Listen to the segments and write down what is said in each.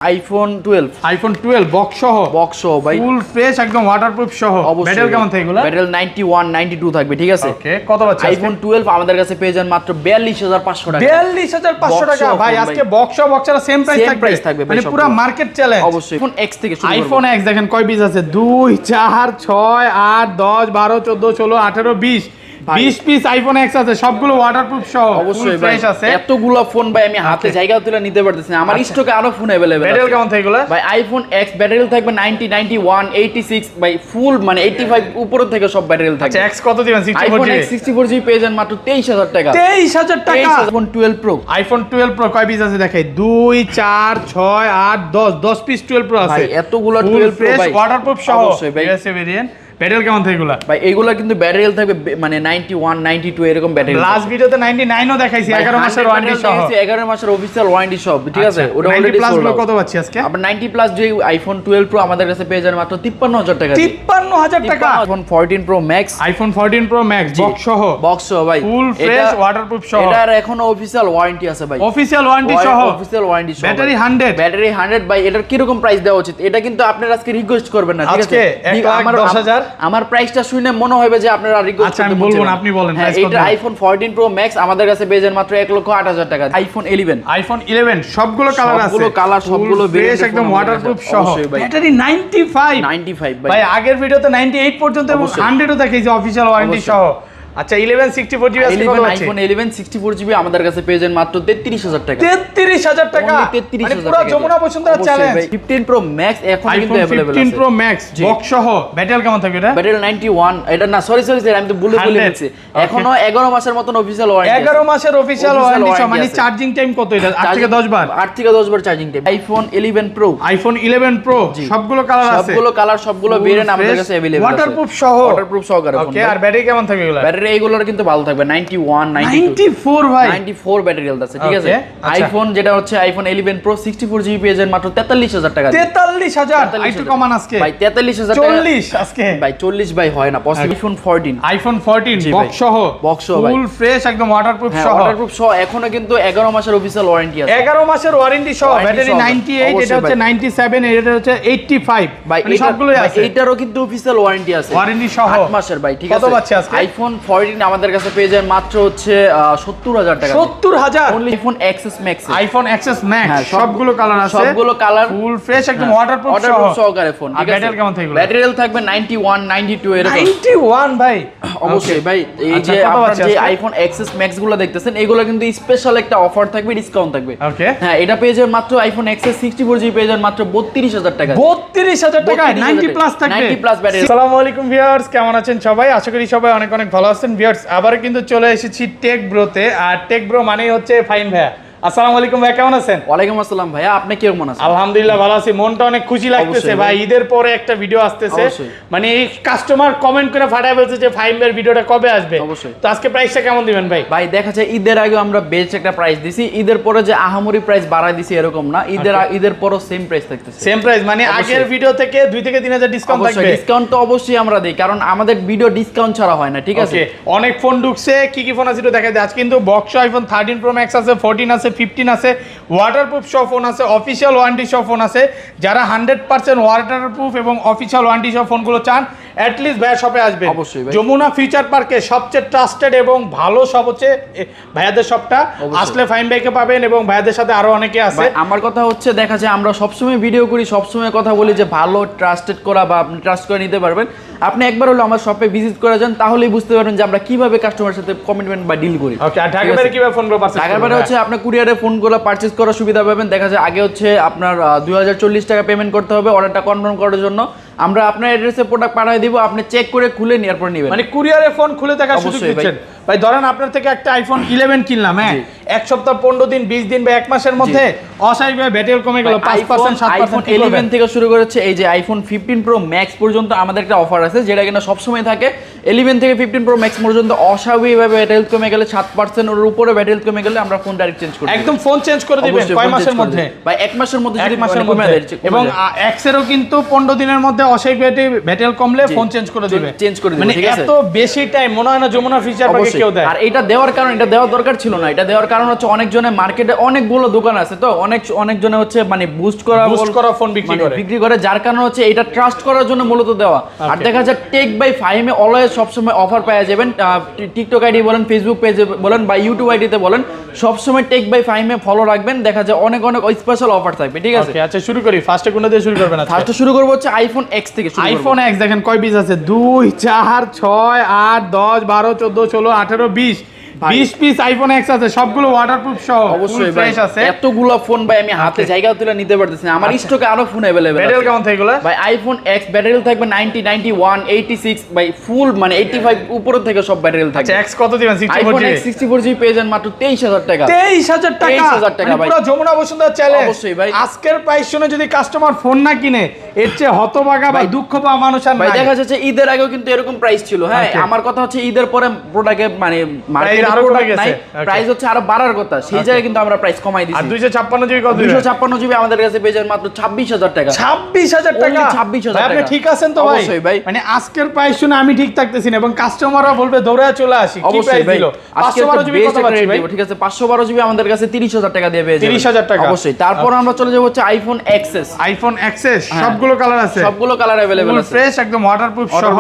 IPhone 12 box সহ ভাই full fresh একদম ওয়াটারপ্রুফ সহ ব্যাটারি কেমন থাকে এগুলা ব্যাটারি 91 92 থাকবে ঠিক আছে ওকে কত পাচ্ছেন আইফোন 12 আমাদের কাছে পেয়ে যান মাত্র 42500 টাকা 42500 টাকা ভাই আজকে বক্সরা সেম প্রাইস থাকবে মানে পুরো মার্কেট চ্যালেঞ্জ অবশ্যই আইফোন X থেকে শুরু আইফোন X দেখেন কয় পিস আছে 2 4 6 8 10 12 14 16 18 20 20 পিস আইফোন X আছে সবগুলো ওয়াটারপ্রুফ সহ অবশ্যই ফ্রেশ আছে এতগুলো ফোন ভাই আমি হাতে জায়গা তুলে নিতে পারতেছি না আমার স্টকে আরো ফোন अवेलेबल আছে ব্যাটারি কেমন থাকে এগুলা ভাই আইফোন X ব্যাটারি থাকবে 90 91 86 ভাই ফুল মানে 85 উপর থেকে সব ব্যাটারি থাকবে আচ্ছা X কত দিবেন 64 আইফোন X 64 জিবি পেয়ে যান মাত্র 23000 টাকা 23000 টাকা আইফোন 12 প্রো আইফোন 12 প্রো কয় পিস আছে দেখাই 2 4 6 8 10 10 পিস 12 প্রো আছে ভাই এতগুলো 12 প্রো ভাই ওয়াটারপ্রুফ সহ অবশ্যই ভাই এসএ ভেরিয়েন্ট ব্যাটারি কেমন থাকে এগুলা ভাই এগুলা কিন্তু ব্যাটারি থাকবে মানে 91 92 এরকম ব্যাটারি লাস্ট ভিডিওতে 99 ও দেখাইছি 11 মাসের ওয়ারেন্টি সহ 11 মাসের অফিশিয়াল ওয়ারেন্টি সব ঠিক আছে ওটা অলরেডি প্লাস গুলো কত পাচ্ছি আজকে আপনার 90 প্লাস যে আইফোন 12 প্রো আমাদের কাছে পেয়ে যান মাত্র 53000 টাকা 53000 টাকা iPhone 14 pro max iPhone 14 pro max box সহ ভাই ফুল ফ্রেশ ওয়াটারপ্রুফ সহ এটার এখনো অফিশিয়াল ওয়ারেন্টি আছে ভাই অফিশিয়াল ওয়ারেন্টি সহ ব্যাটারি 100 ব্যাটারি 100 ভাই এটার কি রকম প্রাইস দেওয়া উচিত এটা কিন্তু আপনারা আজকে রিকোয়েস্ট করবেন না ঠিক আছে আজকে 1,10,000 আমার প্রাইসটা শুনে মনে হবে যে আপনারা রিকোয়েস্ট আচ্ছা আমি বলবো না আপনি বলেন প্রাইস কত এটা আইফোন 14 প্রো ম্যাক্স আমাদের কাছে পেয়ে যান মাত্র 1,08,000 টাকা আইফোন 11 সবগুলো কালার আছে সবগুলো কালার সবগুলো বেশ একদম ওয়াটারপ্রুফ সহ ব্যাটারি 95 ভাই আগের ভিডিওতে 98 পর্যন্ত এবং 100 ও দেখাইছে অফিশিয়াল ওয়ারেন্টি সহ আচ্ছা 11 64 জিবি আছে কত আছে আইফোন 11 64 জিবি আমাদের কাছে পেয়ে যান মাত্র 33000 টাকা 33000 টাকা মানে পুরো Jamuna Bashundhara challenge 15 pro max এখন কিন্তু अवेलेबल আছে 15 প্রো ম্যাক্স বক্স সহ ব্যাটারি কেমন থাকবে এটা ব্যাটারি 91 এটা না সরি আমি তো ভুলে গেছি এখনো 11 মাসের মতন অফিশিয়াল ওয়ারেন্টি 11 মাসের অফিশিয়াল ওয়ারেন্টি সহ মানে চার্জিং টাইম কত এটা 8 থেকে 10 বার 8 থেকে 10 বার চার্জিং টাইম আইফোন 11 প্রো সবগুলো কালার আছে সবগুলো ভেরিয়েন্ট আমাদের কাছে अवेलेबल আছে ওয়াটারপ্রুফ সহ ওকে আর ব্যাটারি কেমন থাকবে এগুলা ব্যাটারি এগুলোর কিন্তু ভালো থাকবে 91 94 ভাই 94 ব্যাটারি হেলথ আছে ঠিক আছে আইফোন যেটা হচ্ছে আইফোন 11 প্রো 64 জিবি পেয়ে যান মাত্র 43000 টাকা 43000 একটু কমান আজকে ভাই 43000 টাকা 40 আজকে ভাই 40 ভাই হয় না পসিবল আইফোন 14 বক্স সহ ভাই ফুল ফ্রেশ একদম ওয়াটারপ্রুফ সহ এখনো কিন্তু 11 মাসের অফিশিয়াল ওয়ারেন্টি আছে 11 মাসের ওয়ারেন্টি সহ ব্যাটারি 98 এটা হচ্ছে 97 এটা হচ্ছে 85 ভাই সবগুলোই আছে এইটারও কিন্তু অফিশিয়াল ওয়ারেন্টি আছে ওয়ারেন্টি সহ 8 মাসের ভাই ঠিক আছে কত পাচ্ছি আজকে আইফোন 14 আমাদের কাছে পেয়ে যান মাত্র হচ্ছে 70000 টাকা 70000 only iPhone XS max iPhone XS max সবগুলো কালার আছে সবগুলো কালার ফুল ফ্রেশ একদম ওয়াটারপ্রুফ সহকারে ফোন ঠিক আছে ব্যাটারি কেমন থাকবে ব্যাটারি থাকবে 91 92 এরকম 91 ভাই অবশ্যই ভাই এই যে আপনারা যে আইফোন এক্সএস ম্যাক্স গুলো দেখতেছেন এগুলো কিন্তু স্পেশাল একটা অফার থাকবে ডিসকাউন্ট থাকবে ওকে হ্যাঁ এটা পেয়ে যাবেন মাত্র আইফোন এক্সএস 64 জিবি পেয়ে যাবেন মাত্র 32000 টাকা 32000 টাকা 90 প্লাস থাকবে 90 প্লাস ব্যাটারি আসসালামু আলাইকুম ভিউয়ার্স কেমন আছেন সবাই আশা করি সবাই অনেক অনেক ভালো আছেন ভিউয়ার্স আবার কিন্তু চলে এসেছি টেক ব্রোতে আর টেক ব্রো মানেই হচ্ছে ফাইন ভাইয়া আসসালামু আলাইকুম ভাই কেমন আছেন ওয়ালাইকুম আসসালাম ভাইয়া আপনি কেমন আছেন আলহামদুলিল্লাহ ভালো আছি মনটা অনেক খুশি লাগতেছে ভাই ঈদের পরে একটা ভিডিও আসতেছে মানে এই কাস্টমার কমেন্ট করে ফাটায় বলছে যে ফাইন ভাইয়ের ভিডিওটা কবে আসবে তো আজকে প্রাইসটা কেমন দিবেন ভাই ভাই দেখা যায় ঈদের আগে আমরা বেস্ট একটা প্রাইস দিছি ঈদের পরে যে আহামরি প্রাইস বাড়ায় দিছি এরকম না ঈদের পরও সেম প্রাইস থাকতেছে সেম প্রাইস মানে আগের ভিডিও থেকে 2 থেকে 3000 ডিসকাউন্ট থাকবে ডিসকাউন্ট তো অবশ্যই আমরা দেই কারণ আমাদের ভিডিও ডিসকাউন্ট ছাড়া হয় না ঠিক আছে অনেক ফোন ঢুকছে কি ফোন আছে একটু দেখাই দিই আজ কিন্তু বক্স আইফোন 13 প্রো ম্যাক্স আছে 14 আছে 15 আছে ওয়াটারপ্রুফ সহ ফোন আছে অফিশিয়াল ওয়ারেন্টি সহ ফোন আছে যারা 100% ওয়াটারপ্রুফ এবং অফিশিয়াল ওয়ারেন্টি সহ ফোনগুলো চান অ্যাট লিস্ট ভাইয়া শপে আসবে যমুনা ফিউচার পার্কে সবচেয়ে ট্রাস্টেড এবং ভালো শপ হচ্ছে ভাইয়াদের শপটা আসলে ফাইন ভাইকে পাবেন এবং ভাইয়াদের সাথে আরো অনেকে আছে আমার কথা হচ্ছে দেখা যায় আমরা সবসময় ভিডিও করি সবসময় কথা বলি যে ভালো ট্রাস্টেড করা বা আপনি ট্রাস্ট করে নিতে পারবেন আপনি একবার হলো আমার শপে ভিজিট করে যান তাহলেই বুঝতে পারবেন যে আমরা কিভাবে কাস্টমারের সাথে কমিটমেন্ট বা ডিল করি ওকে আর ঢাকা বাইরে কিভাবে ফোনগুলো পারচেজ ঢাকার বাইরে হচ্ছে আপনি কুরিয়ারে ফোনগুলো পারচেজ করার সুবিধা পাবেন দেখা যায় আগে হচ্ছে আপনার 2040 টাকা পেমেন্ট করতে হবে অর্ডারটা কনফার্ম করার জন্য আমরা আপনার অ্যাড্রেসে প্রোডাক্ট পাঠিয়ে দিব আপনি চেক করে খুলে নিয়ে পর নেবেন মানে কুরিয়ারে ফোন খুলে দেখার সুযোগ দিচ্ছেন ভাই ধরেন আপনার থেকে একটা আইফোন 11 কিনলাম হ্যাঁ এক সপ্তাহ 15 দিন 20 দিন বা এক মাসের মধ্যে অস্বাভাবিকভাবে ব্যাটারি কমে গেল 5% 7% আইফোন 11 থেকে শুরু করেছে এই যে আইফোন 15 প্রো ম্যাক্স পর্যন্ত আমাদের একটা অফার আছে যেটা কিনা সব সময় থাকে 11 থেকে 15 প্রো ম্যাক্স পর্যন্ত অস্বাভাবিকভাবে ব্যাটারি হেলথ কমে গেলে 7% এর উপরে ব্যাটারি হেলথ কমে গেলে আমরা ফোন ডাইরেক্ট চেঞ্জ করি, একদম ফোন চেঞ্জ করে দিবেন কয় মাসের মধ্যে? ভাই 1 মাসের মধ্যে যদি এক মাসের কমে মধ্যে। যায় এবং এক্স এরও কিন্তু 15 দিনের মধ্যে অস্বাভাবিক ব্যাটারি কমলে ফোন চেঞ্জ করে দিবে, চেঞ্জ করে দিবে, মানে ঠিক আছে? এত বেশি টাইম মনে হয় না যমুনা ফিচার পাকে কেউ দেয়। আর এটা দেওয়ার কারণ, এটা দেওয়ার দরকার ছিল না, এটা দেওয়ার কারণ হচ্ছে অনেকজনের মার্কেটে অনেকগুলো দোকান আছে, তো অনেকজনে হচ্ছে মানে বুস্ট করা ফোন বিক্রি করে, যার কারণে হচ্ছে এটা ট্রাস্ট করার জন্য মূলত দেওয়া। আর দেখা যায় টেক বাই ফাহিমে অলওয়েজ সবসময় অফার পাওয়া যাবেন, টিকটক আইডি বলেন, ফেসবুক পেজে বলেন বা ইউটিউব আইডিতে বলেন, সবসময় টেক বাই ফাহিমে ফলো রাখবেন, দেখা যায় অনেক স্পেশাল অফার থাকবে, ঠিক আছে? আচ্ছা শুরু করি, ফার্স্টে কোনটা দিয়ে শুরু করবেন? ফার্স্টে শুরু করব হচ্ছে আইফোন এক্স থেকে শুরু করব। আইফোন এক্স দেখেন কয় পিস আছে, 2 4 6 8 10 12 14 16 18 20 পিস আইফোন এক্স আছে, সবগুলো ওয়াটারপ্রুফ সহ, অবশ্যই ফ্রেশ আছে। এতগুলো ফোন ভাই আমি হাতে জায়গা তুলে নিতে পারতেছি না, আমার স্টকে আরো ফোন अवेलेबल আছে। ব্যাটারি কেমন থাকে এগুলো? ভাই আইফোন এক্স ব্যাটারি থাকবে 90 91 86 ভাই ফুল মানে 85 উপরে থেকে সব ব্যাটারি থাকবে। আচ্ছা এক্স কত দিবেন? 64 আইফোন জিবি এক্স 64 জিবি পেয়ে যান মাত্র 23000 টাকা। 23000 টাকা, 23000 টাকা মানে ভাই, পুরো যমুনা বসুন্ধরা চ্যালেঞ্জ। অবশ্যই ভাই, আজকের প্রাইস শুনে যদি কাস্টমার ফোন না কিনে এর চেয়ে হতভাগা বা দুঃখ পাওয়া মানুষ আর ভাই নাই। দেখা যাচ্ছে ঈদের আগেও কিন্তু এরকম প্রাইস ছিল, হ্যাঁ আমার কথা হচ্ছে ঈদের পরে প্রোডাক্টে মানে মার্কেটে আরো কমে প্রোডাক্ট গেছে। নাই, প্রাইস হচ্ছে আরো বাড়ার কথা, সেই জায়গায় কিন্তু আমরা প্রাইস কমাই দিছি। আর 256 জিবি কত দিবেন? 256 জিবি আমাদের কাছে পেয়ে যান মাত্র 26000 টাকা। 26000 টাকা, 26000 ভাই আপনি টাকা। ঠিক আছেন তো ভাই? অবশ্যই ভাই, মানে আজকের প্রাইস শুনে আমি ঠিক থাকতেছি না এবং কাস্টমাররা বলবে দৌড়ায় চলে আসি। কি অবশ্যই প্রাইস ভাই দিল? আজকে 512 জিবি কত পাচ্ছি ভাই? ঠিক আছে 512 জিবি আমাদের কাছে 30000 টাকা দিয়ে পেয়ে যাবেন। 30000 টাকা অবশ্যই। তারপর আমরা চলে যাব হচ্ছে আইফোন এক্সএস। আইফোন এক্সএস সবগুলো কালার আছে, সবগুলো কালার अवेलेबल আছে, ফ্রেশ একদম ওয়াটারপ্রুফ সহ।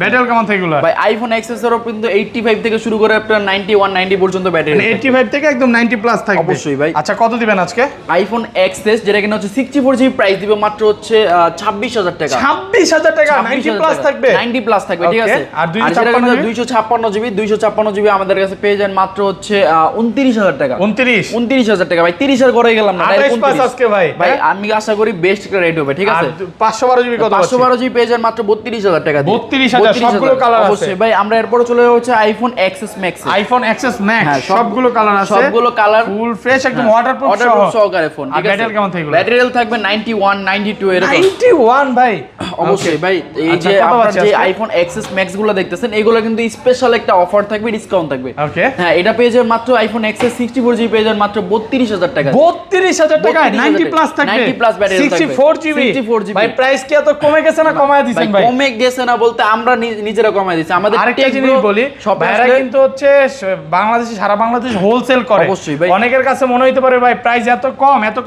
ব্যাটারি কেমন থাকে এগুলো? ভাই আইফোন এক্সএস এর কিন্তু 85 থেকে শুরু করে আপনার 91 90 পর্যন্ত ব্যাটারি, মানে 85 থেকে একদম 90 প্লাস থাকবে। অবশ্যই ভাই। আচ্ছা কত দিবেন আজকে? আইফোন এক্সএস যেটা কিনা হচ্ছে 64 জিবি প্রাইস দিব মাত্র হচ্ছে 26000 টাকা। 26000 টাকা 90 প্লাস থাকবে, 90 প্লাস থাকবে, ঠিক আছে? আর যেটা কিনা 256 জিবি আমাদের কাছে পেয়ে যান মাত্র হচ্ছে 29000 টাকা। 29000 টাকা ভাই, 30 এর করে গেলাম না, 28 পাস আজকে ভাই। ভাই আমি আশা করি বেস্ট একটা রেট হবে, ঠিক আছে? 512 জিবি কত? 512 জিবি পেয়ে যান মাত্র 32000 টাকা দিয়ে। 32000 সবগুলো কালার আছে। অবশ্যই ভাই, আমরা এরপর চলে যাব হচ্ছে iPhone XS max. IPhone XS max সবগুলো কালার আছে, সবগুলো কালার ফুল ফ্রেশ একদম ওয়াটারপ্রুফ সহকারে ফোন, ঠিক আছে? ব্যাটারি কেমন থাকবে? ব্যাটারি থাকবে 91 92 এরকম। 91 ভাই, অবশ্যই ভাই। এই যে আপনারা যে আইফোন এক্সএস ম্যাক্স গুলো দেখতেছেন এগুলো কিন্তু স্পেশাল একটা অফার থাকবে, ডিসকাউন্ট থাকবে। ওকে হ্যাঁ এটা পেয়ে যাবেন মাত্র আইফোন এক্সএস 64 জিবি পেয়ে যাবেন মাত্র 32000 টাকা। 32000 টাকা 90 প্লাস থাকবে, 90 প্লাস ব্যাটারি থাকবে, 64 জিবি। ভাই প্রাইস কি এত কমে গেছে না কমায় দিবেন ভাই? কমে গেছে না বলতে আমরা নিজেরা কমায় দিছি। আমাদের আরেকটা জিনিস বলি, ভাইরা কিন্তু হচ্ছে বাংলাদেশে সারা বাংলাদেশ হোলসেল করে। অবশ্যই ভাই। অনেকের কাছে মনে হইতে পারে ভাই প্রাইস এত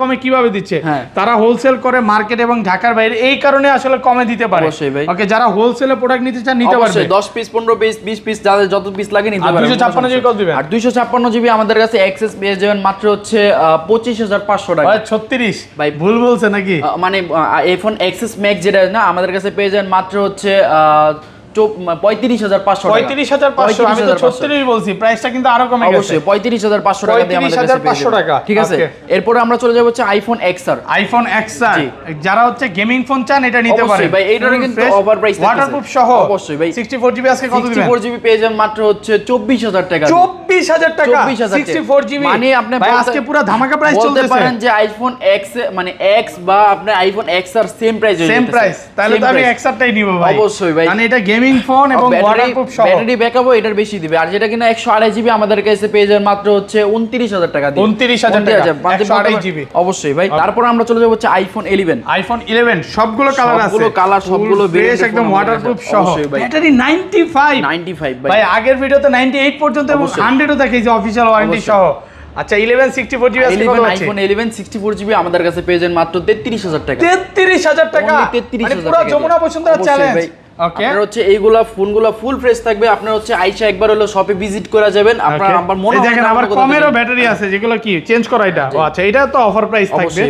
কমে কিভাবে দিচ্ছে? তারা হোলসেল করে মার্কেট এবং ঢাকার বাইরে, এই কারণে আসলে কমে দিতে পারে। অবশ্যই ভাই। ওকে যারা হোলসেলে প্রোডাক্ট নিতে চান নিতে পারবে, 10 পিস 15 পিস 20 পিস যাদের যত পিস লাগে নিতে পারবে। 256 জিবি কত দিবেন? আর 256 জিবি আমাদের কাছে এক্সএস পেয়ে যাবেন মাত্র হচ্ছে 25500 টাকা। ভাই 36 ভাই ভুল বলছে নাকি? মানে আইফোন এক্সএস ম্যাক্স যেটা না আমাদের কাছে পেয়ে যাবেন মাত্র হচ্ছে 35500 টাকা। 35500, আমি তো 36 বলছি, প্রাইসটা কিন্তু আরো কমে গেছে। অবশ্যই 35500 টাকা দিয়ে আমাদের কাছে পেয়ে 35500 টাকা, ঠিক আছে? এরপর আমরা চলে যাব হচ্ছে আইফোন এক্সআর। আইফোন এক্সআর যারা হচ্ছে গেমিং ফোন চান এটা নিতে পারেন। অবশ্যই ভাই, এইটারে কিন্তু ওভার প্রাইস থাকছে, ওয়াটারপ্রুফ সহ। অবশ্যই ভাই। 64 জিবি আজকে কত দিবেন? 64 জিবি পেয়ে যাবেন মাত্র হচ্ছে 24000 টাকা। 24000 টাকা 64 জিবি, মানে আপনি ভাই আজকে পুরো ধামাকা প্রাইস চলতেছে। বলতে পারেন যে আইফোন এক্স মানে এক্স বা আপনার আইফোন এক্সআর সেম প্রাইস হয়ে সেম প্রাইস, তাহলে তো আমি এক্সআরটাই নিব ভাই। অবশ্যই ভাই, মানে এটা গেমিং ফোন এবং ওয়াটারপ্রুফ সহ। ব্যাটারি ব্যাকআপও এটার বেশি দিবে। আর যেটা কিনা 128 জিবি আমাদের কাছে পেয়ে যাবেন মাত্র হচ্ছে 29000 টাকা দিয়ে। 29000 টাকা 128 জিবি। অবশ্যই ভাই। তারপর আমরা চলে যাব হচ্ছে আইফোন 11। আইফোন 11 সবগুলো কালার আছে, সবগুলো কালার সবগুলো বেশ একদম ওয়াটারপ্রুফ সহ। ব্যাটারি 95 ভাই। ভাই আগের ভিডিওতে 98 পর্যন্ত এবং 100ও দেখাইছে অফিশিয়াল ওয়ারেন্টি সহ। আচ্ছা 11 64 জিবি আছে কত আছে? আইফোন 11 64 জিবি আমাদের কাছে পেয়ে যাবেন মাত্র 33000 টাকা। 33000 টাকা, মানে পুরো যমুনা বসুন্ধরা চ্যালেঞ্জ। ওকে আপনার হচ্ছে এইগুলা ফোনগুলো ফুল ফ্রেশ থাকবে। আপনার হচ্ছে আইসা একবার হলো শপে ভিজিট করা যাবেন। আপনার আবার মনে হয় দেখেন আবার কমেরও ব্যাটারি আছে যেগুলো কি চেঞ্জ করা এটা। ও আচ্ছা এটা তো অফার প্রাইস থাকবে।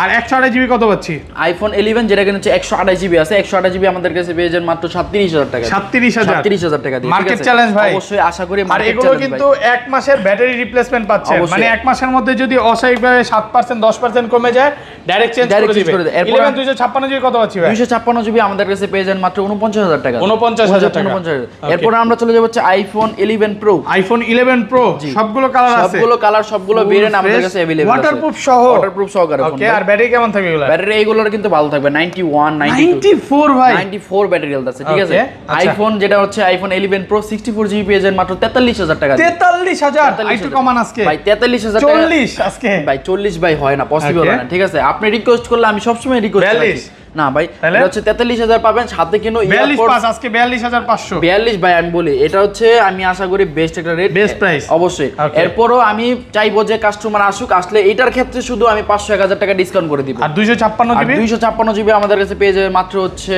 আর 128 জিবি কত পাচ্ছি? আইফোন 11 যেটা কিনা হচ্ছে 128 জিবি আছে, 128 জিবি আমাদের কাছে পেয়ে যাবেন মাত্র 37000 টাকা। 37000 টাকা দিয়ে। মার্কেট চ্যালেঞ্জ ভাই, অবশ্যই আশা করি আর এগুলো কিন্তু 1 মাসের ব্যাটারি রিপ্লেসমেন্ট পাচ্ছেন। মানে 1 মাসের মধ্যে যদি অস্বাভাবিকভাবে 7% 10% কমে যায় ডাইরেক্ট চেঞ্জ করে দিবে। 11 256 জিবি কত পাচ্ছি ভাই? 256 জিবি আমাদের কাছে পেয়ে যান মাত্র 49,000 টাকা। 49,000 টাকা। 49,000। এরপর আমরা চলে যাব হচ্ছে আইফোন 11 প্রো। আইফোন 11 প্রো সবগুলো কালার আছে, সবগুলো কালার সবগুলো ভেরিয়েন্ট আমাদের কাছে अवेलेबल আছে, ওয়াটারপ্রুফ সহ, ওয়াটারপ্রুফ সহকারে। ওকে, আর ব্যাটারি কেমন থাকবে এগুলা? ব্যাটারি এইগুলোর কিন্তু ভালো থাকবে 91 94 ভাই, 94 ব্যাটারি হেলথ আছে, ঠিক আছে। আচ্ছা। আইফোন যেটা হচ্ছে আইফোন 11 প্রো 64 জিবি পেয়ে যাবেন মাত্র 43,000 টাকা। 43,000 একটু কমান আজকে ভাই, 43,000 টাকা। 40 আজকে ভাই 40 ভাই হয় না, পসিবল হয় না, ঠিক আছে। আপনি রিকোয়েস্ট করলে আমি সবসময় রিকোয়েস্ট করি 42 না ভাই, এটা হচ্ছে 43,000 পাবেন, সাথে কিন্তু 42 পাস আজকে 42,500। 42 ভাই আমি বলি, এটা হচ্ছে আমি আশা করি বেস্ট একটা রেট, বেস্ট প্রাইস অবশ্যই। Okay. এরপরও আমি চাইবো যে কাস্টমার আসুক, আসলে এটার ক্ষেত্রে শুধু আমি 500-1000 টাকা ডিসকাউন্ট করে দিব। আর 256 আর জিবি 256 জিবি আমাদের কাছে পেয়ে যাবে মাত্র হচ্ছে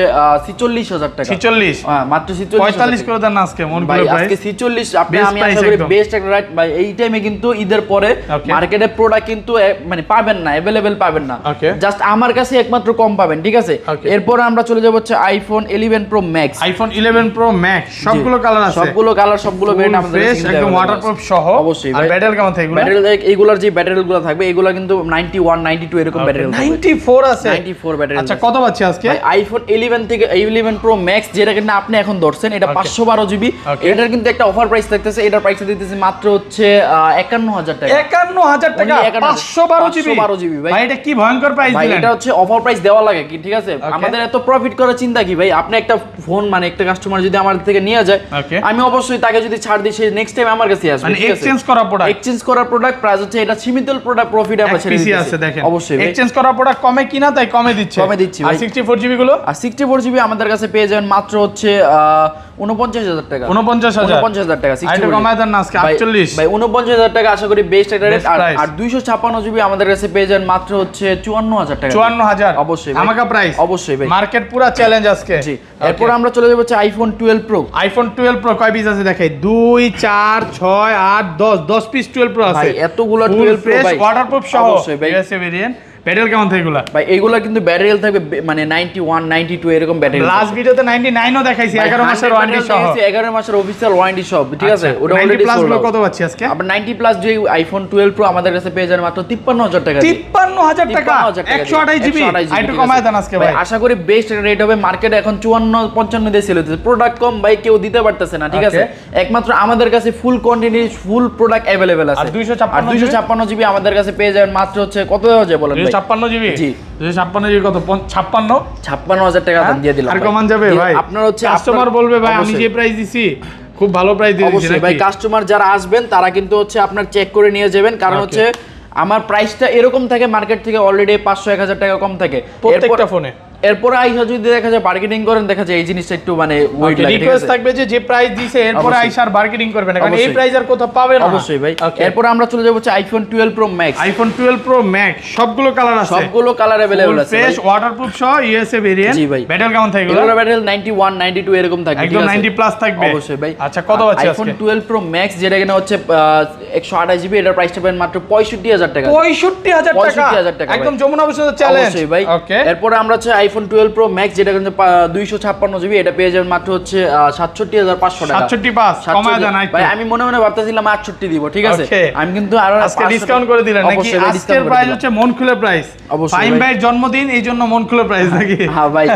46,000 টাকা। 46 হ্যাঁ, মাত্র 46,000 45 করে দেন না আজকে মন ভাই, করে আজকে প্রাইস 46 আপনি Best আমি price আশা করি একদম। বেস্ট একটা রাইট ভাই। এই টাইমে কিন্তু ঈদের পরে Okay. মার্কেটে প্রোডাক্ট কিন্তু মানে পাবেন না, अवेलेबल পাবেন না, Okay. জাস্ট আমার কাছে একমাত্র কম পাবেন, ঠিক আছে। Okay. এরপর আমরা চলে যাব হচ্ছে iPhone 11 pro max. IPhone 11 pro max সবগুলো কালার আছে, সবগুলো কালার সবগুলো ব্র্যান্ড আমাদের ফ্রেশ কাছে একদম ওয়াটারপ্রুফ সহ। অবশ্যই আর ভাই। ব্যাটারি কেমন থাকবে এগুলো? ব্যাটারি এইগুলোর যে ব্যাটারিগুলো থাকবে এগুলো কিন্তু 91 92 এরকম ব্যাটারি থাকবে। 94 আছে, 94 ব্যাটারি। আচ্ছা কত পাচ্ছি আজকে? ভাই আইফোন 11 থেকে 11 প্রো ম্যাক্স যেটা কিনা আপনি এখন ধরছেন, এটা 512 জিবি। Okay. এটার কিন্তু একটা অফার প্রাইস থাকতেছে, এটার প্রাইস দিতেছে মাত্র হচ্ছে 51,000 টাকা। 51,000 টাকা, Only 51,000 512 জিবি। 512 জিবি ভাই। ভাই এটা কি ভয়ঙ্কর প্রাইস ভাই দিলেন। এটা হচ্ছে অফার প্রাইস দেওয়া লাগে কি, ঠিক আছে। Okay. আমাদের এত প্রফিট করার চিন্তা কি ভাই? আপনি একটা ফোন মানে একটা কাস্টমার যদি আমাদের থেকে নিয়ে যায়, Okay. আমি অবশ্যই তাকে যদি ছাড় দিই, সে নেক্সট টাইম আমার কাছে আসবে, মানে ঠিক আছে। এক্সচেঞ্জ করা প্রোডাক্ট, এক্সচেঞ্জ করা প্রোডাক্ট প্রাইস হচ্ছে এটা সীমিত প্রোডাক্ট প্রফিট আমরা ছেড়ে পিসি দিচ্ছি আছে দেখেন, অবশ্যই ভাই। এক্সচেঞ্জ করা প্রোডাক্ট কমে কিনা তাই কমে দিচ্ছে, কমে দিচ্ছি আর ভাই। 64 জিবি গুলো আর 64 জিবি আমাদের কাছে পেয়ে যাবেন মাত্র হচ্ছে 49,000 টাকা। 49,000 টাকা। আর এটা কমায় দেন না আজকে 48 ভাই 49,000 টাকা আশা করি বেস্ট একটা রেট। Best price। আর 256 জিবি আমাদের কাছে পেয়ে যাবেন মাত্র হচ্ছে 54,000 টাকা। 54,000 অবশ্যই ভাই। আমাকে প্রাইস অবশ্যই ভাই। মার্কেট পুরা চ্যালেঞ্জ আজকে। জি। এরপর আমরা চলে যাব হচ্ছে আইফোন 12 প্রো। আইফোন 12 প্রো কয় পিস আছে দেখাই, 2 4 6 8 10 পিস 12 প্রো আছে ভাই এতগুলো 12 প্রো ভাই, ওয়াটারপ্রুফ সহ, অবশ্যই ভাই। USA variant. ব্যাটারি কেমন থাকে এগুলা? ভাই এগুলা কিন্তু ব্যাটারি হেলথ থাকবে মানে 91 92 এরকম ব্যাটারি। লাস্ট ভিডিওতে 99 ও দেখাইছি, 11 মাসের ওয়ারেন্টি সহ। 11 মাসের অফিশিয়াল ওয়ারেন্টি সব, ঠিক আছে। ওটা 90 অলরেডি প্লাস সোল্ড গুলো আউট। কত পাচ্ছি আজকে? আবার 90 প্লাস যে আইফোন 12 প্রো আমাদের কাছে পেয়ে যাবেন মাত্র 53,000 টাকা দিয়ে। 53,000 টাকা, 128 জিবি। আর একটু কমায় দেন আজকে ভাই। আশা করি বেস্ট রেট হবে। মার্কেটে এখন 54 55 দিয়ে সেল হচ্ছে, প্রোডাক্ট কম ভাই, কেউ দিতে পারতেছে না, ঠিক আছে। একমাত্র আমাদের কাছে ফুল কোয়ান্টিটি ফুল প্রোডাক্ট अवेलेबल আছে। আর 256 জিবি আমাদের কাছে পেয়ে যাবেন মাত্র হচ্ছে কত দেওয়া যায় বলেন ভাই? 256 জিবি। জি। 256 জিবি কত? 56,000 টাকা দাম দিয়ে দিলাম আর ভাই। কমান যাবে ভাই? আপনার হচ্ছে কাস্টমার বলবে ভাই আমি যে প্রাইস দিছি খুব ভালো প্রাইস দিয়ে দিছি অবশ্যই ভাই। নাকি? কাস্টমার যারা আসবেন তারা কিন্তু হচ্ছে আপনার চেক করে নিয়ে যাবেন, কারণ Okay. হচ্ছে আমার প্রাইসটা এরকম থাকে মার্কেট থেকে অলরেডি 500-1000 টাকা কম থাকে প্রত্যেকটা ফোনে। এরপরে আইসা যদি দেখা যায় বার্গেনিং করেন, দেখা যায় এই জিনিসটা একটু মানে ওয়েট লাগে, ঠিক রিকোয়েস্ট আছে। থাকবে যে প্রাইস দিছে এরপরে অবশ্যই। আইসার বার্গেনিং করবেন না, কারণ এই অবশ্যই। প্রাইস আর কোথাও পাবেন না। অবশ্যই ভাই। Okay. এরপর আমরা চলে যাব হচ্ছে iPhone 12 pro max. IPhone 12 pro max সবগুলো কালার আছে, সবগুলো কালার अवेलेबल আছে ফ্রেশ ভাই। ওয়াটারপ্রুফ সহ ইউএসএ ভেরিয়েন্ট। জি ভাই। ব্যাটারি কেমন থাকে এগুলো? এগুলোর ব্যাটারি 91 92 এরকম থাকবে, একদম ঠিক আছে। 90 প্লাস থাকবে অবশ্যই ভাই। আচ্ছা কত পাচ্ছি আইফোন আজকে? 12 প্রো ম্যাক্স যেটা কিনা হচ্ছে 128 জিবি, এটার প্রাইসটা পাবেন মাত্র 65,000 টাকা। 65,000 টাকা, 65,000 টাকা একদম যমুনা বসুন্ধরা চ্যালেঞ্জ। অবশ্যই ভাই। ওকে, এরপর আমরা হচ্ছে আইফোন 12 প্রো ম্যাক্স যেটা কিন্তু 256 জিবি, এটা পেয়ে যাবেন মাত্র হচ্ছে 67,500 টাকা। 67 পাস কমায় দেন ভাই আমি মনে মনে ভাবতেছিলাম 68 দিব, ঠিক আছে। Okay. আমি কিন্তু আরো আজকে ডিসকাউন্ট করে দিলেন নাকি? অবশ্যই ভাই, আজকের discount করে প্রাইস দিলাম। হচ্ছে মন খুলে প্রাইস। অবশ্যই ফাইম ভাই। ভাইয়ের জন্মদিন এই জন্য মন খুলে প্রাইস নাকি? হ্যাঁ ভাই,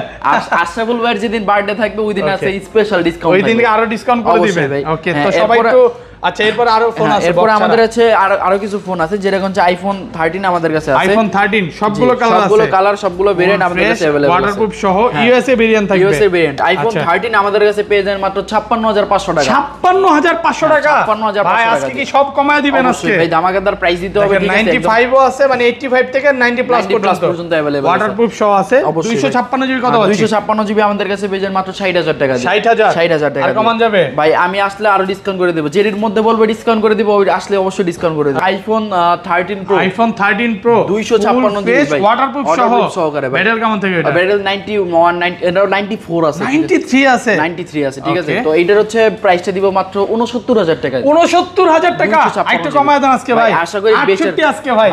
আশরাফুল ভাইয়ের যেদিন বার্থডে থাকবে ওই দিন Okay. আছে স্পেশাল ডিসকাউন্ট, ওই দিনকে আরো ডিসকাউন্ট করে অবশ্যই দিবেন। ভাই। ওকে, হ্যাঁ, তো সবাই এরপরে- একটু আচ্ছা এরপর আরো ফোন আছে, এরপর box আমাদের ছাড়া। আছে আরো কিছু ফোন আছে, যেরকম হচ্ছে আইফোন 13 আমাদের কাছে আছে। আইফোন 13 সবগুলো জি, কালার আছে, সবগুলো কালার সবগুলো ভেরিয়েন্ট আমাদের কাছে अवेलेबल আছে। ওয়াটারপ্রুফ সহ হ্যাঁ। ইউএসএ ভেরিয়েন্ট থাকবে। ইউএসএ ভেরিয়েন্ট আইফোন আচ্ছা। 13 আমাদের কাছে পেয়ে যাবেন মাত্র 56,500 টাকা। 56,500 টাকা। 56,500 ভাই টাকা আজকে কি দিয়ে। সব কমায় দিবেন আজকে? অবশ্যই ভাই, ধামাকাদার প্রাইস দিতে হবে, ঠিক আছে। 95 ও আছে, মানে 85 থেকে 90 প্লাস 90 plus পর্যন্ত পর্যন্ত available আছে। ওয়াটারপ্রুফ সহ আছে। অবশ্যই 256 জিবি কত পাচ্ছি? 256 জিবি আমাদের কাছে পেয়ে যাবেন মাত্র 60,000 টাকা দিয়ে। 60,000 60,000 টাকা আর দিয়ে। কমান যাবে? ভাই আমি আসলে আরো ডিসকাউন্ট করে দেব, যেটির মধ্যে বলবে ডিসকাউন্ট করে দিব, ওই আসলে অবশ্যই ডিসকাউন্ট করে দেব। IPhone 13 pro, iPhone 13 pro 256 GB ভাই, ওয়াটারপ্রুফ সহ সহকারে ভাই। ব্যাটারি কেমন থাকে এটা? ব্যাটারি 91 এটাও 94 আছে, 93 আছে, 93 আছে, ঠিক আছে। Okay. তো এইটার হচ্ছে প্রাইসটা দিব মাত্র 69,000 টাকা। 69,000 টাকা। 256 একটু কমায় দেন আজকে ভাই। আশা করি বেস্ট 68 আজকে ভাই।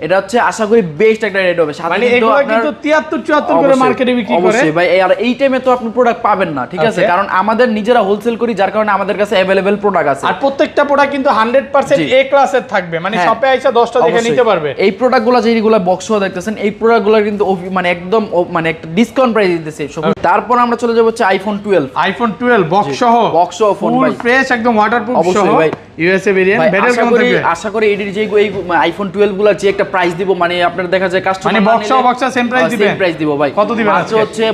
এটা হচ্ছে আশা করি বেস্ট একটা রেট হবে। সাথে মানে কিন্তু এগুলো আপনার কিন্তু 73 74 করে মার্কেটে বিক্রি করে। অবশ্যই ভাই, আর এই টাইমে তো আপনি প্রোডাক্ট পাবেন না, ঠিক আছে, Okay. কারণ আমাদের নিজেরা হোলসেল করি, যার কারণে আমাদের কাছে अवेलेबल প্রোডাক্ট আছে। আর প্রত্যেকটা প্রোডাক্ট কিন্তু 100% এ ক্লাসের থাকবে, মানে হ্যাঁ, শপে আইসা 10টা দেখে অবশ্যই। নিতে পারবে। এই প্রোডাক্টগুলো যেগুলো বক্স দেখতেছেন, এই প্রোডাক্টগুলো কিন্তু মানে একদম মানে একটা ডিসকাউন্ট প্রাইস দিতেছে সব। তারপর আমরা চলে যাব হচ্ছে আইফোন 12। আইফোন 12 বক্স সহ, বক্স সহ ফোন ফুল ভাই, ফ্রেশ একদম ওয়াটারপ্রুফ সহ, অবশ্যই ভাই। USA variant. ভাই, ব্যাটারি কেমন থাকবে? আশা করি এটির যে এই আইফোন 12 গুলার যে একটা প্রাইস দিব, মানে আপনার দেখা যায় কাস্টমার মানে box সহ box সেম প্রাইস দিবেন? সেম প্রাইস দিব ভাই। কত দিবেন মাত্র আজকে? হচ্ছে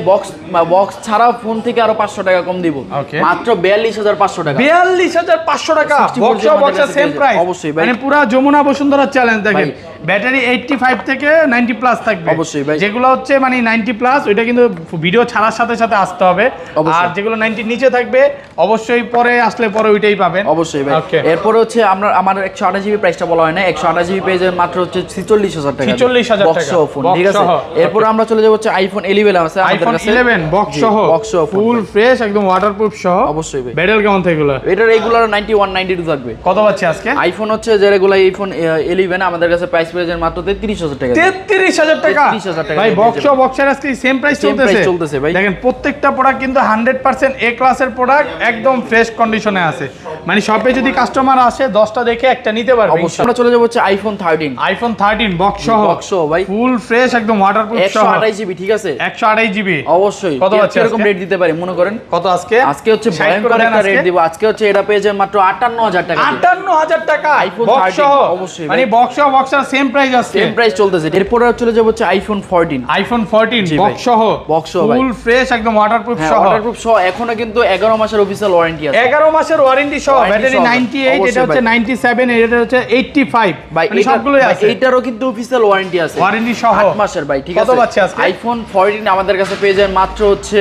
বক্স ছাড়া ফোন থেকে আরো 500 টাকা কম দিব, Okay. মাত্র 42500 টাকা। 42500 টাকা 64 বক্স সহ বক্স সেম প্রাইস। অবশ্যই ভাই। মানে পুরো যমুনা বসুন্ধরা চ্যালেঞ্জ দেখেন, ভাই। ব্যাটারি 85 থেকে 90 প্লাস থাকবে। অবশ্যই ভাই। যেগুলো হচ্ছে মানে 90 প্লাস, ওইটা কিন্তু ভিডিও ছাড়ার সাথে সাথে আসতে হবে। অবশ্যই। আর যেগুলো 90 নিচে থাকবে অবশ্যই পরে আসলে পরে ওইটাই পাবেন। অবশ্যই ভাই। Okay. এরপরে হচ্ছে আমার 128 জিবি প্রাইসটা বলা হয় না, 128 জিবি পেজে মাত্র হচ্ছে 46000 টাকা, 46000 বক্স টাকা সহ ফোন, ঠিক বক্স আছে। সহ। এরপর আমরা চলে যাব হচ্ছে আইফোন 11 আছে আমাদের আইফোন কাছে, 11 বক্স সহ, বক্স সহ ফোন ফুল ভাই। ফ্রেশ একদম ওয়াটারপ্রুফ সহ। অবশ্যই ভাই। ব্যাটারি কেমন থাকবে এগুলো? এটার রেগুলার 91 92 থাকবে। কত পাচ্ছি আজকে? আইফোন হচ্ছে যে রেগুলার আইফোন 11 আমাদের কাছে প্রাইস পেয়েছেন মাত্র 33000 টাকা। 33000 টাকা 33,000 টাকা ভাই। দিয়ে বক্স পেয়ে বক্সের আজকে সেম প্রাইস Same চলতেছে। price চলতেছে ভাই। দেখেন প্রত্যেকটা প্রোডাক্ট কিন্তু 100% এ ক্লাসের প্রোডাক্ট, একদম ফ্রেশ কন্ডিশনে আছে। মানে শপে যদি কাস্টমার আসে 10টা দেখে একটা নিতে পারবে। অবশ্যই। আমরা চলে যাব হচ্ছে আইফোন 13। আইফোন 13 বক্স সহ, বক্স সহ ভাই, ফুল ফ্রেশ একদম ওয়াটারপ্রুফ সহ, 128 জিবি, ঠিক আছে, 128 জিবি। অবশ্যই। কত আছে এরকম আজকে? রেট দিতে পারি মনে করেন। কত আজকে? আজকে হচ্ছে 60 করে ভয়ঙ্কর দেন একটা রেট আজকে। দিব। আজকে হচ্ছে এটা পেয়ে যাবেন মাত্র 58000 টাকা। 58000 টাকা iPhone বক্স 13 সহ, অবশ্যই মানে ভাই। বক্স সহ বক্সের সেম প্রাইস আছে। সেম প্রাইস চলতেছে। এরপরে চলে যাব হচ্ছে আইফোন 14। আইফোন 14 জি ভাই। বক্স সহ, বক্স সহ ভাই। ফুল ফ্রেশ একদম ওয়াটারপ্রুফ হ্যাঁ, সহ, ওয়াটারপ্রুফ সহ, এখনো কিন্তু 11 মাসের অফিশিয়াল ওয়ারেন্টি আছে। 11 মাসের ওয়ারেন্টি সহ, Warranty ব্যাটারি সহ, 98, এটা অবশ্যই হচ্ছে ভাই। 97, এটা হচ্ছে 85, ভাই মানে সবগুলোই আছে। এইটারও কিন্তু অফিশিয়াল ওয়ারেন্টি আছে, ওয়ারেন্টি সহ 8 মাসের ভাই, ঠিক কত আছে। পাচ্ছি আজকে? আইফোন 14 আমাদের কাছে পেয়ে যাবেন মাত্র হচ্ছে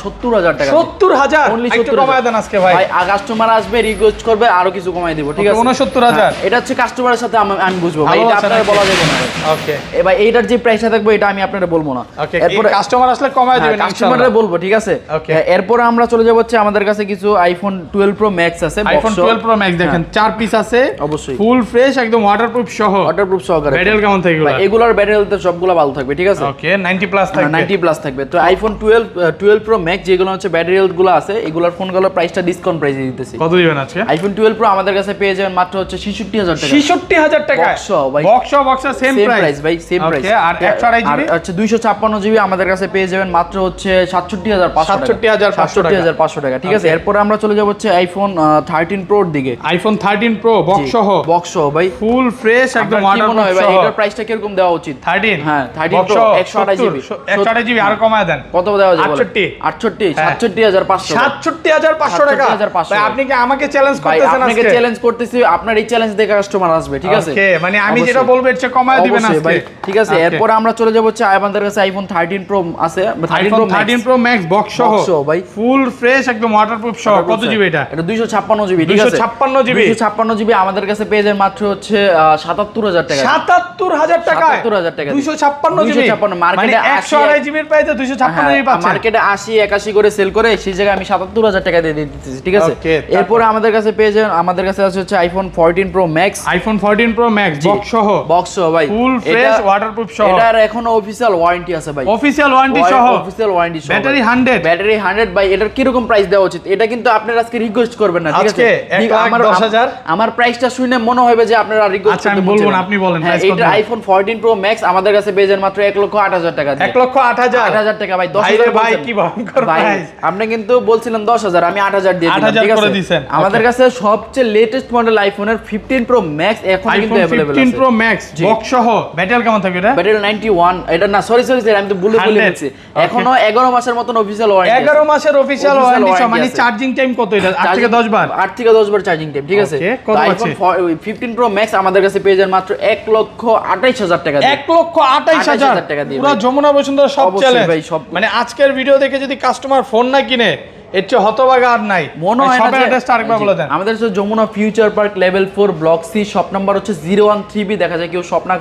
70000 টাকা। 70000 Only একটু 70000 কমায় দেন আজকে ভাই। ভাই কাস্টমার আসবে, রিকোয়েস্ট করবে, আরো কিছু কমাই দেব, ঠিক আছে। 69000 হ্যাঁ, এটা হচ্ছে কাস্টমারের সাথে আমি বুঝবো ভাই, ভালো এটা আছে আপনারা নাকি? বলা যাবে না। ওকে ভাই এইটার যে প্রাইসটা থাকবে এটা আমি আপনারা বলবো না। ওকে, এরপরে কাস্টমার আসলে কমায় দিবেন কাস্টমাররা ইনশাআল্লাহ। বলবো, ঠিক আছে। Okay. এরপরে আমরা চলে যাব হচ্ছে আমাদের কাছে কিছু আইফোন 12 প্রো ম্যাক্স আছে, আইফোন 12 প্রো ম্যাক্স দেখেন 4 পিস আছে, অবশ্যই। ফুল ফ্রেশ একদম ওয়াটারপ্রুফ সহ, ওয়াটারপ্রুফ সহকারে। ব্যাটারি কেমন থাকবে এগুলো? ভাই এগুলোর ব্যাটারি হেলথ সবগুলো ভালো থাকবে, ঠিক আছে। ওকে 90 প্লাস থাকবে। 90 প্লাস থাকবে। তো আইফোন 12 প্রো ম্যাক্স যেগুলো হচ্ছে ব্যাটারি হেলথ গুলো আছে, এগুলোর ফোনগুলোর প্রাইসটা ডিসকাউন্ট প্রাইসে দিতেছি। কত দিবেন আজকে? আইফোন 12 প্রো আমাদের কাছে পেয়ে যাবেন মাত্র হচ্ছে 66000 টাকা। 66000 টাকা Box সহ ভাই। বক্স সহ বক্সের সেম সেম প্রাইস প্রাইস ভাই, সেম প্রাইস। আর 128 জিবি হচ্ছে 256 জিবি আমাদের কাছে পেয়ে যাবেন মাত্র হচ্ছে 67500 টাকা। 67500 টাকা, ঠিক আছে। এরপর আমরা চলে যাব হচ্ছে আইফোন 13 প্রোর দিকে। আইফোন 13 প্রো বক্স সহ, বক্স সহ ভাই, ফুল ফ্রেশ একদম আপনার কি মনে হয় ওয়াটারপ্রুফ ভাই সহ। এটার প্রাইসটা কিরকম দেওয়া উচিত? 13 হ্যাঁ 13 বক্স প্রো সহ 128 জিবি। 128 জিবি আর কমায় দেন। কত দেওয়া যাবে? 68 68 হ্যাঁ। 67500। 67500 টাকা। 67500 ভাই আপনি কি আমাকে চ্যালেঞ্জ ভাই করতেছেন আপনাকে আজকে? চ্যালেঞ্জ করতেছি, আপনার এই চ্যালেঞ্জ দেখে কাস্টমার আসবে, ঠিক আছে। ওকে, মানে আমি অবশ্যই। যেটা বলবো এর চেয়ে কমায় দিবেন অবশ্যই আজকে ভাই, ঠিক আছে। Okay. এরপর আমরা চলে যাব হচ্ছে আমাদের কাছে আইফোন 13 প্রো আছে, আইফোন 13 প্রো ম্যাক্স বক্স সহ বক্স সহ ভাই, ফুল ফ্রেশ একদম ওয়াটারপ্রুফ সহ। কত জিবি এটা? এটা 256 জিবি, ঠিক আছে। 256 জিবি 256 জিবি আমাদের কাছে পেয়ে যায় মাত্র হচ্ছে 77000 টাকা। 77000 টাকা 77000 টাকা। 256 জিবি 256 মানে মার্কেটে 128 জিবির প্রাইসে 256 জিবি পাচ্ছেন। মার্কেটে 80 81 করে সেল করে, সেই জায়গায় আমি 77000 টাকা দিয়ে দিতেছি, ঠিক আছে। Okay, এরপর আমাদের কাছে পেয়ে যান, আমাদের কাছে আছে হচ্ছে iPhone 14 pro max. IPhone 14 pro max box সহ, বক্স সহ ভাই, ফুল ফ্রেশ ওয়াটারপ্রুফ সহ। এটার এখনো অফিশিয়াল ওয়ারেন্টি আছে ভাই, অফিশিয়াল ওয়ারেন্টি সহ, অফিশিয়াল ওয়ারেন্টি সহ। ব্যাটারি 100 ব্যাটারি 100 ভাই। এটার কি রকম প্রাইস দেওয়া উচিত? এটা কিন্তু আপনারা আজকে রিকোয়েস্ট করবেন না, ঠিক আছে। আজকে 1,10,000 আমার প্রাইসটা শুনে মনে হবে যে আপনারা রিকোয়েস্ট আচ্ছা, আমি বলবো না, আপনি বলেন হ্যাঁ, price কত এটা বলেন? আইফোন 14 প্রো ম্যাক্স আমাদের কাছে পেয়ে যান মাত্র 1,08,000 টাকা দিয়ে। 1,08,000 8,000 টাকা ভাই, ভাই 10,000 রে ভাই, কি ভয়ঙ্কর ভাই, প্রাইস। আপনি কিন্তু বলছিলেন 10,000, আমি 8,000 দিয়ে দিলাম, 8,000 ঠিক করে আছে। দিছেন। আমাদের কাছে সবচেয়ে লেটেস্ট মডেল আইফোনের 15 প্রো ম্যাক্স এখন কিন্তু আইফোন अवेलेबल 15 আছে। প্রো ম্যাক্স জি। বক্স সহ, ব্যাটারি কেমন থাকবে এটা? ব্যাটারি 91, এটা না সরি আমি তো ভুলে 100 ফেলছি। এখনো 11 মাসের মতন অফিশিয়াল ওয়ারেন্টি 11 মাসের অফিশিয়াল Official ওয়ারেন্টি সহ, warranty মানে আছে। চার্জিং টাইম কত এটা? 8 থেকে 10 বার? 8 থেকে 10 বার চার্জিং টাইম, ঠিক আছে। Okay, কত আইফোন আছে? 15 প্রো ম্যাক্স আমাদের কাছে পেয়ে যান মাত্র 1,28,000 টাকা দিয়ে। 1,28,000 টাকা দিয়ে পুরো ভাই। যমুনা বসুন্ধরা সব অবশ্যই চ্যালেঞ্জ ভাই, সব। মানে আজকের ভিডিও দেখে যদি কাস্টমার ফোন না কিনে এর চেয়ে হতভাগা আর নাই। মনে হয় না শপের যে অ্যাড্রেসটা আরেকবার বলে দেন। আমাদের হচ্ছে Jamuna future park level 4 block C, shop number হচ্ছে 013B। দেখা যায় কেউ শপ না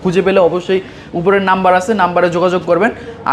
খুঁজে পেলে অবশ্যই উপরের নাম্বার আছে, নাম্বারে যোগাযোগ করবেন।